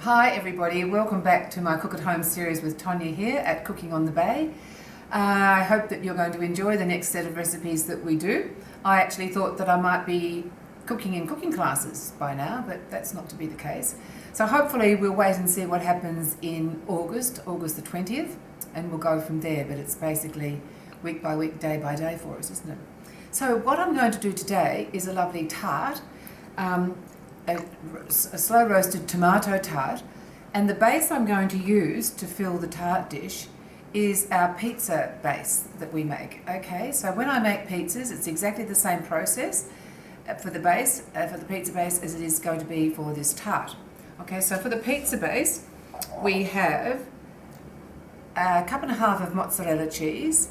Hi everybody, welcome back to my Cook at Home series with Tonya here at Cooking on the Bay. I hope that you're going to enjoy the next set of recipes that we do. I actually thought that I might be cooking in cooking classes by now, but that's not to be the case. So hopefully we'll wait and see what happens in August the 20th, and we'll go from there, but it's basically week by week, day by day for us, isn't it? So what I'm going to do today is a lovely tart, a slow roasted tomato tart, and the base I'm going to use to fill the tart dish is our pizza base that we make. Okay, so when I make pizzas, it's exactly the same process for the base, for the pizza base, as it is going to be for this tart. Okay, so for the pizza base, we have a cup and a half of mozzarella cheese,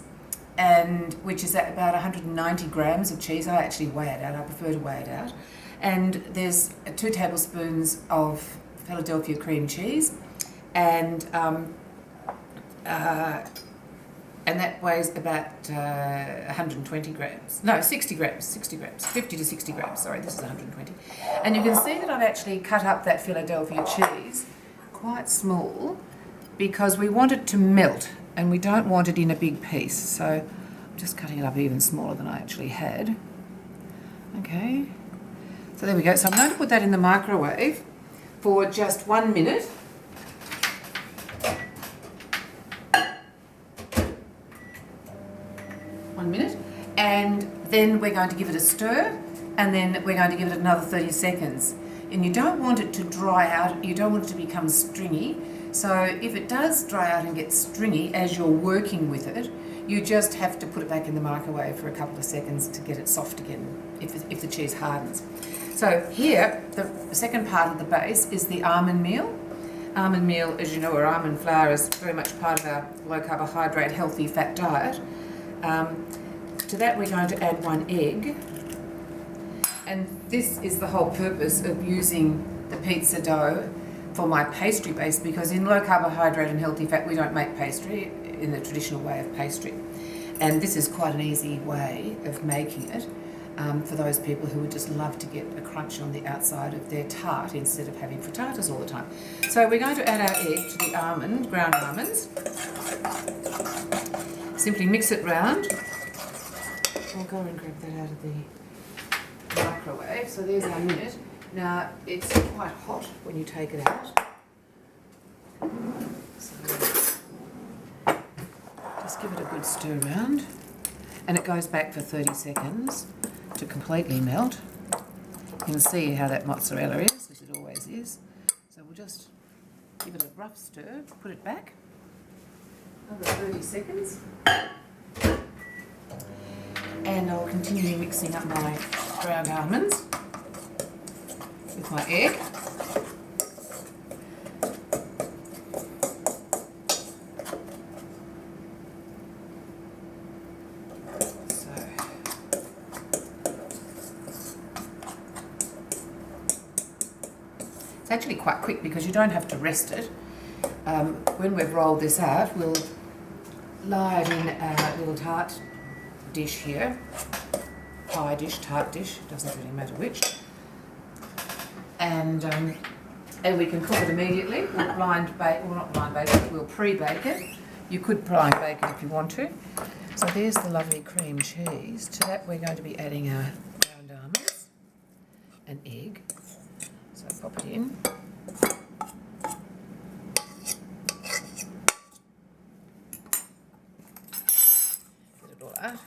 and which is at about 190 grams of cheese. I actually weigh it out, I prefer to weigh it out. And there's 2 tablespoons of Philadelphia cream cheese, and that weighs about 120 grams. No, 60 grams, 50 to 60 grams, sorry, this is 120. And you can see that I've actually cut up that Philadelphia cheese quite small because we want it to melt and we don't want it in a big piece. So I'm just cutting it up even smaller than I actually had. Okay. So there we go. So I'm going to put that in the microwave for just 1 minute. 1 minute. And then we're going to give it a stir, and then we're going to give it another 30 seconds. And you don't want it to dry out, you don't want it to become stringy. So if it does dry out and get stringy as you're working with it, you just have to put it back in the microwave for a couple of seconds to get it soft again, if the cheese hardens. So here, the second part of the base is the almond meal. Almond meal, as you know, or almond flour, is very much part of our low carbohydrate, healthy fat diet. To that we're going to add 1 egg. And this is the whole purpose of using the pizza dough for my pastry base, because in low carbohydrate and healthy fat we don't make pastry in the traditional way of pastry. And this is quite an easy way of making it. For those people who would just love to get a crunch on the outside of their tart instead of having frittatas all the time. So we're going to add our egg to the ground almonds. Simply mix it round. I'll go and grab that out of the microwave. So there's our minute. Now it's quite hot when you take it out. So just give it a good stir round. And it goes back for 30 seconds. To completely melt. You can see how that mozzarella is, as it always is. So we'll just give it a rough stir, put it back, another 30 seconds. And I'll continue mixing up my ground almonds with my egg. It's actually quite quick because you don't have to rest it. When we've rolled this out, we'll lie it in a little tart dish here. Pie dish, tart dish, doesn't really matter which. And we can cook it immediately. We'll blind bake, well not blind bake, but we'll pre-bake it. You could blind bake it if you want to. So there's the lovely cream cheese. To that we're going to be adding our ground almonds, an egg. So pop it in. Get it all out.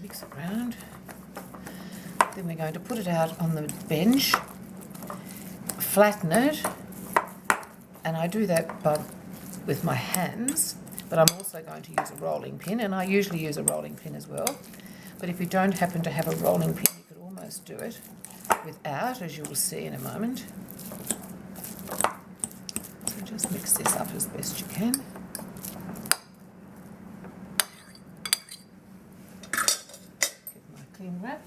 Mix it around. Then we're going to put it out on the bench, flatten it, and I do that with my hands, but I'm also going to use a rolling pin, and I usually use a rolling pin as well. But if you don't happen to have a rolling pin, you could almost do it without, as you will see in a moment. So just mix this up as best you can. Get my cling wrap.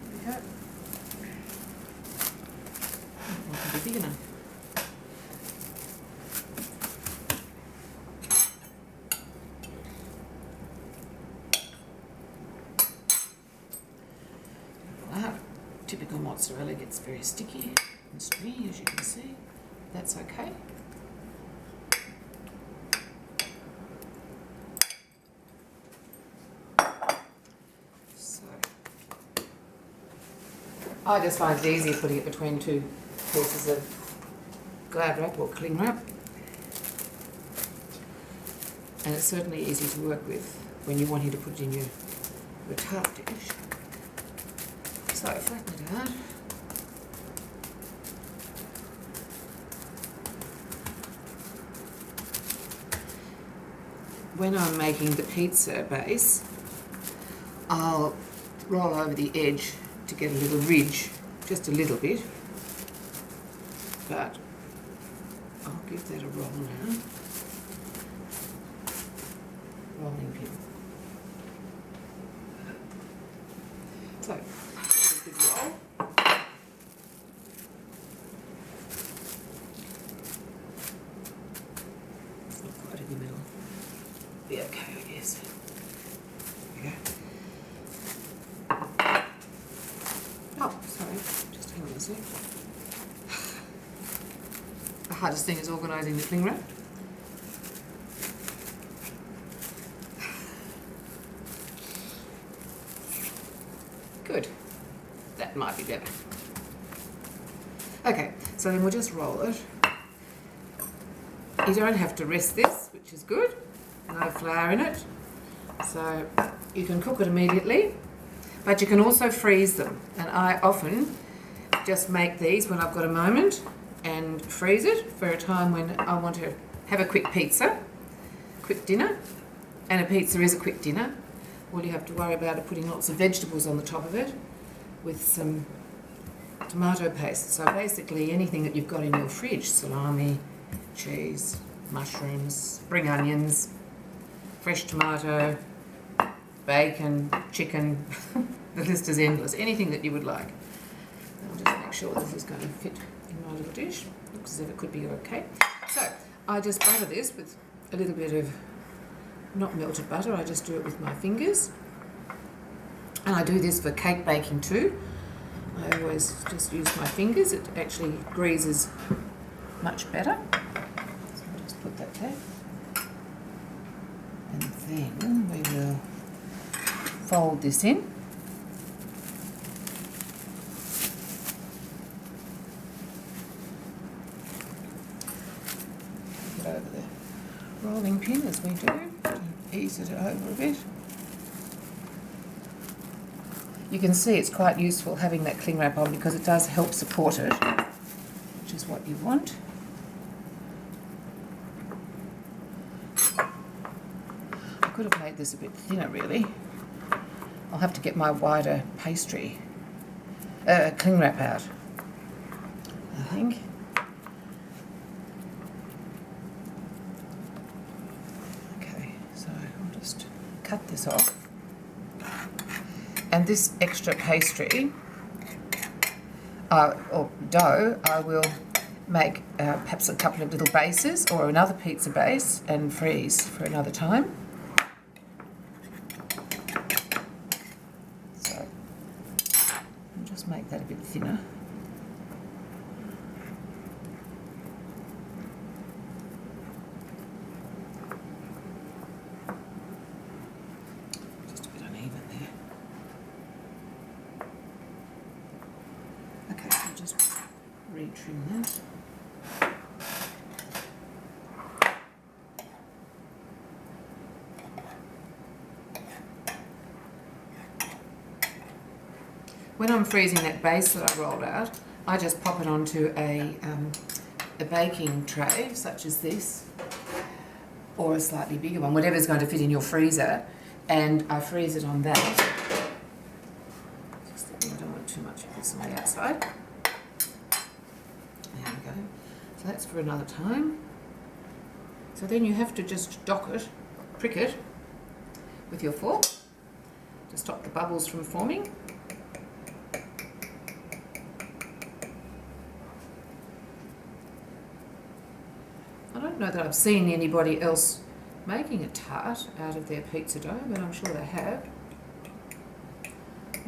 There we go. big enough. Wow. Typical mozzarella gets very sticky and stringy, as you can see. That's okay. So, I just find it easier putting it between two pieces of Glad wrap or cling wrap. And it's certainly easy to work with when you're wanting to put it in your tart dish. So flatten it out. When I'm making the pizza base, I'll roll over the edge to get a little ridge, just a little bit, but I'll give that a roll now. Rolling pin. So, that's a good roll. It's not quite in the middle. Be okay, I guess. There we go. Oh, sorry. Just hang on a sec. The hardest thing is organising the cling wrap. Good. That might be better. Okay, so then we'll just roll it. You don't have to rest this, which is good. No flour in it. So you can cook it immediately, but you can also freeze them. And I often just make these when I've got a moment and freeze it for a time when I want to have a quick pizza, quick dinner. And a pizza is a quick dinner. All you have to worry about is putting lots of vegetables on the top of it with some tomato paste. So basically anything that you've got in your fridge, salami, cheese, mushrooms, spring onions, fresh tomato, bacon, chicken, the list is endless. Anything that you would like. I'll just make sure this is going to fit in my little dish. Looks as if it could be okay. So I just butter this with a little bit of, not melted butter, I just do it with my fingers. And I do this for cake baking too. I always just use my fingers. It actually greases much better. So I'll just put that there. And then we will fold this in. Take it over the rolling pin as we do to ease it over a bit. You can see it's quite useful having that cling wrap on because it does help support it, which is what you want. I could have made this a bit thinner really. I'll have to get my wider pastry, cling wrap out, I think. Okay, so I'll just cut this off. And this extra pastry, or dough, I will make perhaps a couple of little bases or another pizza base and freeze for another time. So I'll just make that a bit thinner. Just a bit uneven there. Okay, so just re-trim that. When I'm freezing that base that I rolled out, I just pop it onto a baking tray, such as this, or a slightly bigger one, whatever's going to fit in your freezer, and I freeze it on that. Just I don't want too much of this on the outside. There we go. So that's for another time. So then you have to just prick it with your fork to stop the bubbles from forming. don't know that I've seen anybody else making a tart out of their pizza dough, but I'm sure they have.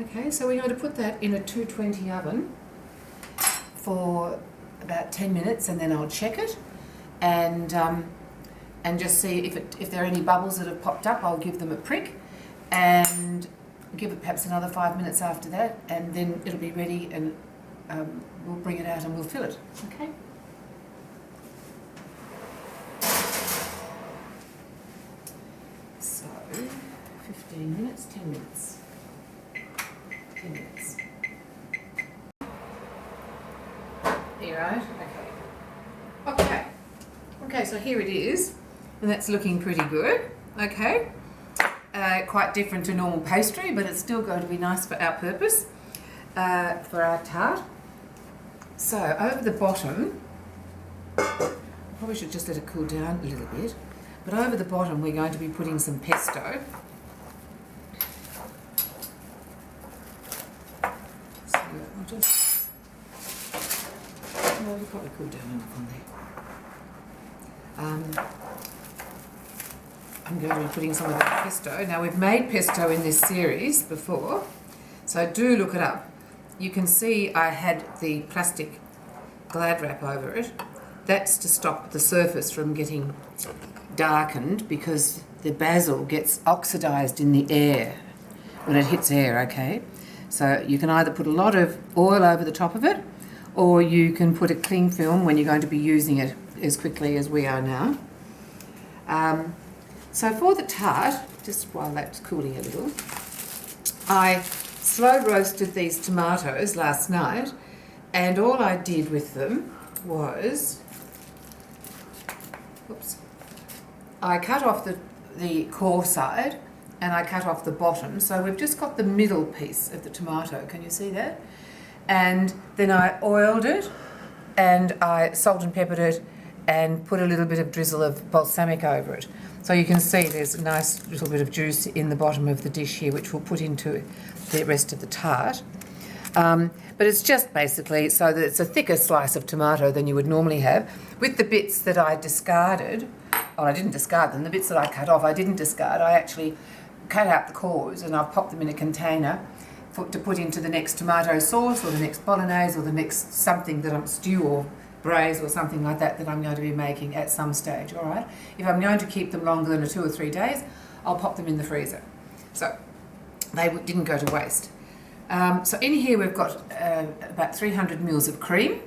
Okay, so we're going to put that in a 220 oven for about 10 minutes, and then I'll check it and just see if there are any bubbles that have popped up. I'll give them a prick and give it perhaps another 5 minutes after that, and then it'll be ready, and we'll bring it out and we'll fill it. Okay. So 15 minutes, 10 minutes. 10 minutes. Here, right? Okay. Okay, so here it is, and that's looking pretty good. Okay. Quite different to normal pastry, but it's still going to be nice for our purpose, for our tart. So over the bottom, I probably should just let it cool down a little bit, but over the bottom we're going to be putting some pesto. So I'll just, well, it'll probably cool down enough on there. I'm going to be putting some of that pesto. Now, we've made pesto in this series before, so do look it up. You can see I had the plastic Glad wrap over it. That's to stop the surface from getting darkened, because the basil gets oxidised in the air when it hits air, okay? So you can either put a lot of oil over the top of it, or you can put a cling film when you're going to be using it as quickly as we are now. So for the tart, just while that's cooling a little, I slow roasted these tomatoes last night, and all I did with them was, I cut off the core side and I cut off the bottom, so we've just got the middle piece of the tomato. Can you see that? And then I oiled it, and I salt and peppered it, and put a little bit of drizzle of balsamic over it. So you can see there's a nice little bit of juice in the bottom of the dish here, which we'll put into the rest of the tart. But it's just basically so that it's a thicker slice of tomato than you would normally have. With the bits that I discarded, I didn't discard them, the bits that I cut off I didn't discard. I actually cut out the cores and I've popped them in a container to put into the next tomato sauce, or the next bolognese, or the next something that I'm stew or braise or something like that I'm going to be making at some stage, all right? If I'm going to keep them longer than 2 or 3 days, I'll pop them in the freezer. So they didn't go to waste. So in here we've got about 300 mils of cream,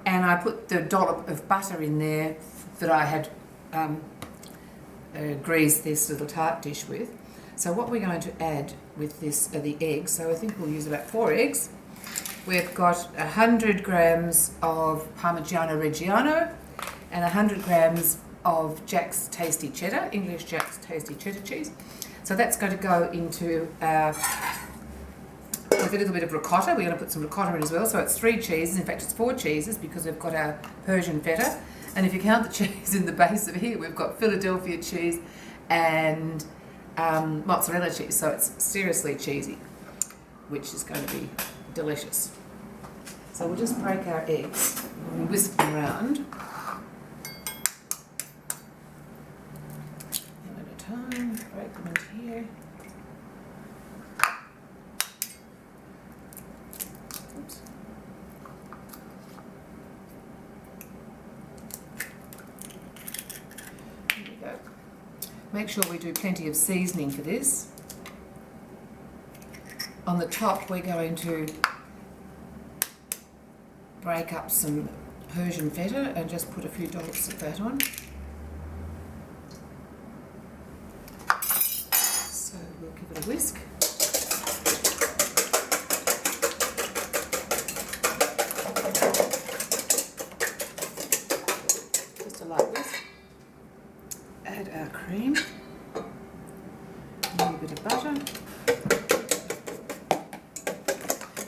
and I put the dollop of butter in there that I had greased this little tart dish with. So what we're going to add with this are the eggs. So I think we'll use about 4 eggs. We've got 100 grams of Parmigiano Reggiano and 100 grams of Jack's Tasty Cheddar, English Jack's Tasty Cheddar cheese. So that's going to go into with a little bit of ricotta. We're going to put some ricotta in as well. So it's 3 cheeses. In fact, it's 4 cheeses because we've got our Persian feta. And if you count the cheese in the base of here, we've got Philadelphia cheese and mozzarella cheese. So it's seriously cheesy, which is going to be delicious. So we'll just break our eggs and whisk them around one at a time. Break them into here. Oops. There we go. Make sure we do plenty of seasoning for this. On the top we're going to break up some Persian feta and just put a few dollops of that on. So we'll give it a whisk. Just a light whisk. Add our cream, a little bit of butter.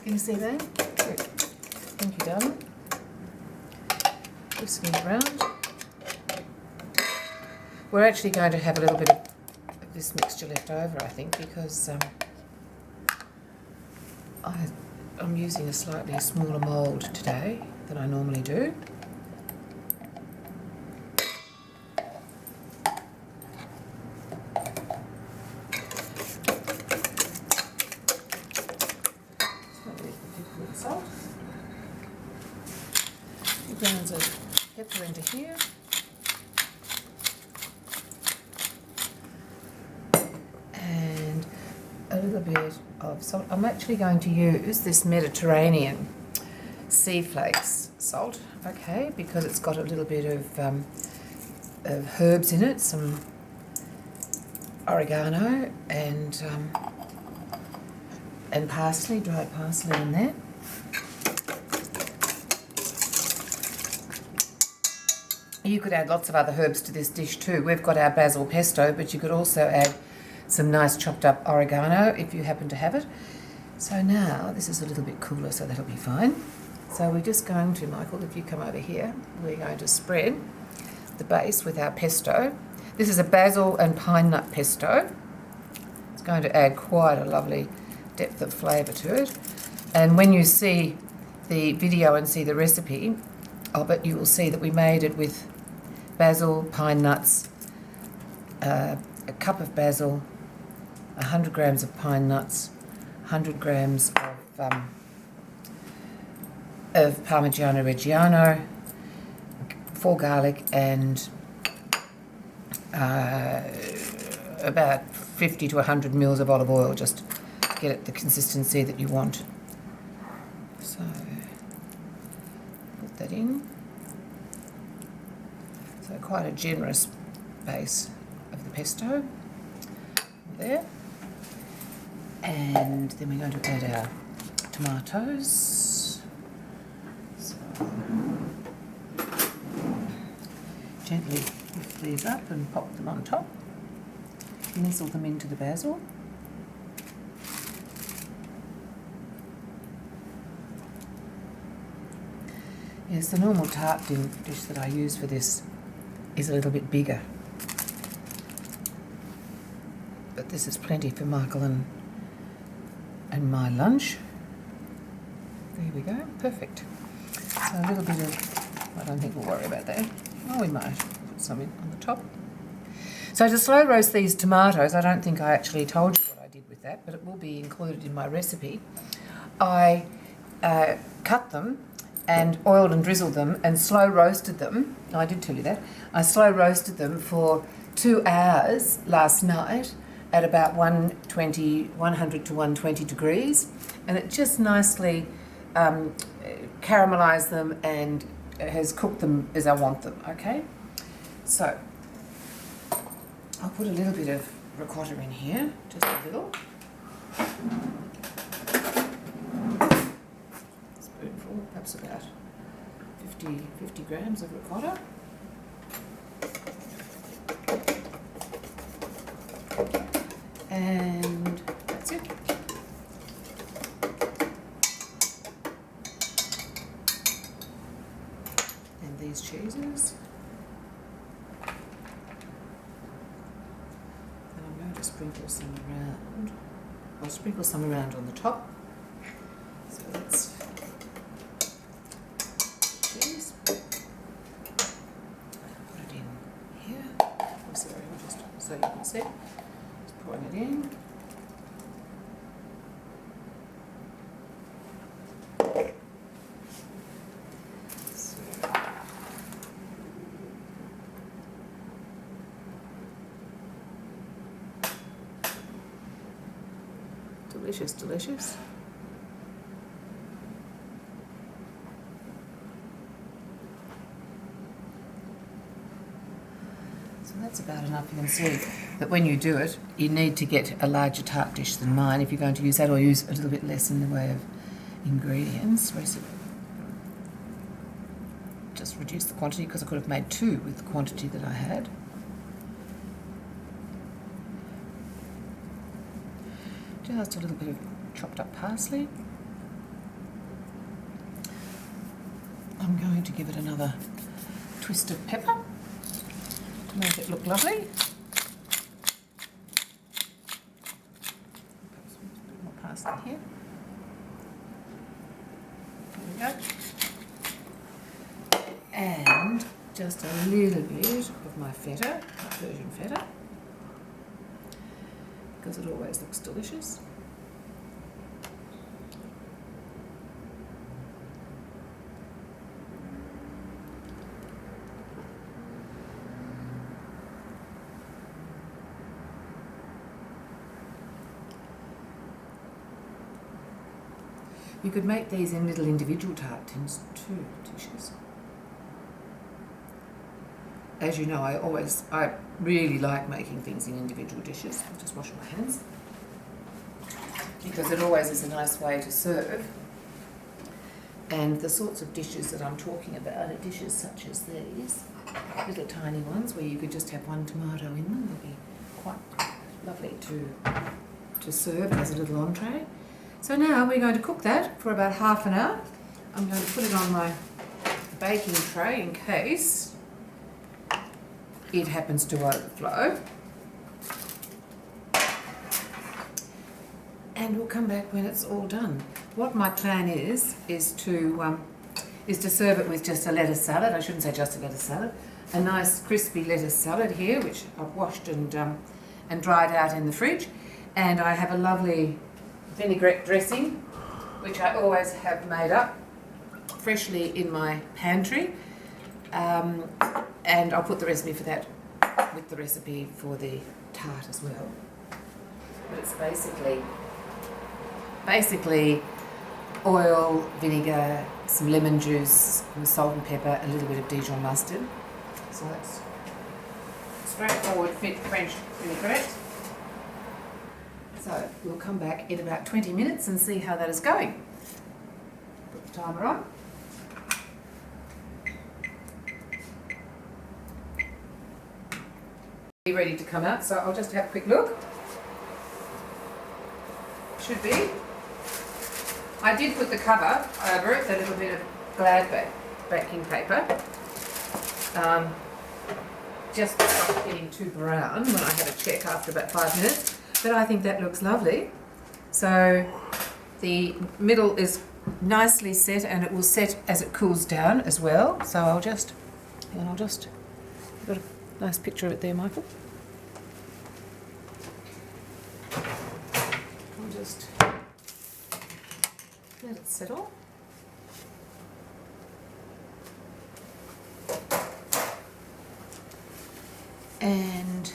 Can you see that? Good. Thank you, darling. Whisking it around. We're actually going to have a little bit of this mixture left over, I think, because I'm using a slightly smaller mould today than I normally do. salt. 2 grams of pepper into here. And a little bit of salt. I'm actually going to use this Mediterranean sea flakes salt, okay, because it's got a little bit of herbs in it, some oregano and parsley, dried parsley in there. You could add lots of other herbs to this dish too. We've got our basil pesto, but you could also add some nice chopped up oregano if you happen to have it. So now this is a little bit cooler, so that'll be fine. So we're just going to, Michael, if you come over here, we're going to spread the base with our pesto. This is a basil and pine nut pesto. It's going to add quite a lovely depth of flavour to it. And when you see the video and see the recipe of it, you will see that we made it with basil, pine nuts, a cup of basil, 100 grams of pine nuts, 100 grams of Parmigiano Reggiano, 4 garlic, and about 50 to 100 mils of olive oil, just to get it the consistency that you want. So put that in. So quite a generous base of the pesto there. And then we're going to add our tomatoes. So gently lift these up and pop them on top. Nestle them into the basil. Yes, the normal tart dish that I use for this is a little bit bigger. But this is plenty for Michael and my lunch. There we go, perfect. So a little bit of, I don't think we'll worry about that. Oh, we might put some in on the top. So to slow roast these tomatoes, I don't think I actually told you what I did with that, but it will be included in my recipe. I cut them and oiled and drizzled them and slow roasted them. Oh, I did tell you that. I slow roasted them for 2 hours last night at about 100 to 120 degrees, and it just nicely caramelized them and has cooked them as I want them, okay? So I'll put a little bit of ricotta in here, just a little. Spoonful, perhaps about 50 grams of ricotta. And that's it. And these cheeses. And I'm going to sprinkle some around. I'll sprinkle some around on the top. So that's cheese. Put it in here. Oh, sorry, I'll just so you can see. Pouring it in. So. Delicious, delicious. So that's about enough. You can see that when you do it, you need to get a larger tart dish than mine if you're going to use that, or use a little bit less in the way of ingredients. Just reduce the quantity, because I could have made 2 with the quantity that I had. Just a little bit of chopped up parsley. I'm going to give it another twist of pepper to make it look lovely. Perhaps a bit more parsley here. There we go. And just a little bit of my feta, virgin feta, because it always looks delicious. You could make these in little individual tart tins too, dishes. As you know, I really like making things in individual dishes. I'll just wash my hands. Because it always is a nice way to serve. And the sorts of dishes that I'm talking about are dishes such as these, little tiny ones where you could just have one tomato in them. They'll be quite lovely to serve as a little entree. So now we're going to cook that for about half an hour. I'm going to put it on my baking tray in case it happens to overflow. And we'll come back when it's all done. What my plan is to serve it with just a lettuce salad. I shouldn't say just a lettuce salad. A nice crispy lettuce salad here, which I've washed and dried out in the fridge. And I have a lovely vinaigrette dressing, which I always have made up freshly in my pantry. And I'll put the recipe for that with the recipe for the tart as well. But it's basically oil, vinegar, some lemon juice, some salt and pepper, a little bit of Dijon mustard. So that's straightforward French vinaigrette. So we'll come back in about 20 minutes and see how that is going. Put the timer on. Be ready to come out, so I'll just have a quick look. Should be. I did put the cover over it, a little bit of Glad baking paper, just to stop getting too brown when I had a check after about 5 minutes. But I think that looks lovely. So the middle is nicely set, and it will set as it cools down as well. So I've got a nice picture of it there, Michael. I'll just let it settle. And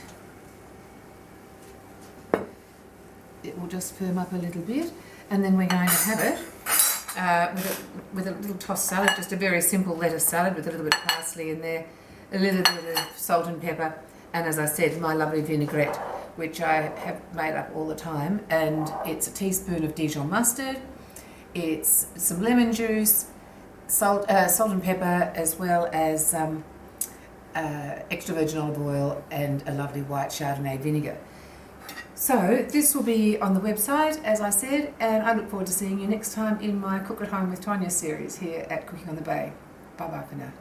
it will just firm up a little bit, and then we're going to have it with a little tossed salad, just a very simple lettuce salad with a little bit of parsley in there, a little bit of salt and pepper, and as I said, my lovely vinaigrette, which I have made up all the time. And it's a teaspoon of Dijon mustard, it's some lemon juice, salt and pepper, as well as extra virgin olive oil and a lovely white Chardonnay vinegar. So this will be on the website, as I said, and I look forward to seeing you next time in my Cook at Home with Tonya series here at Cooking on the Bay. Bye bye for now.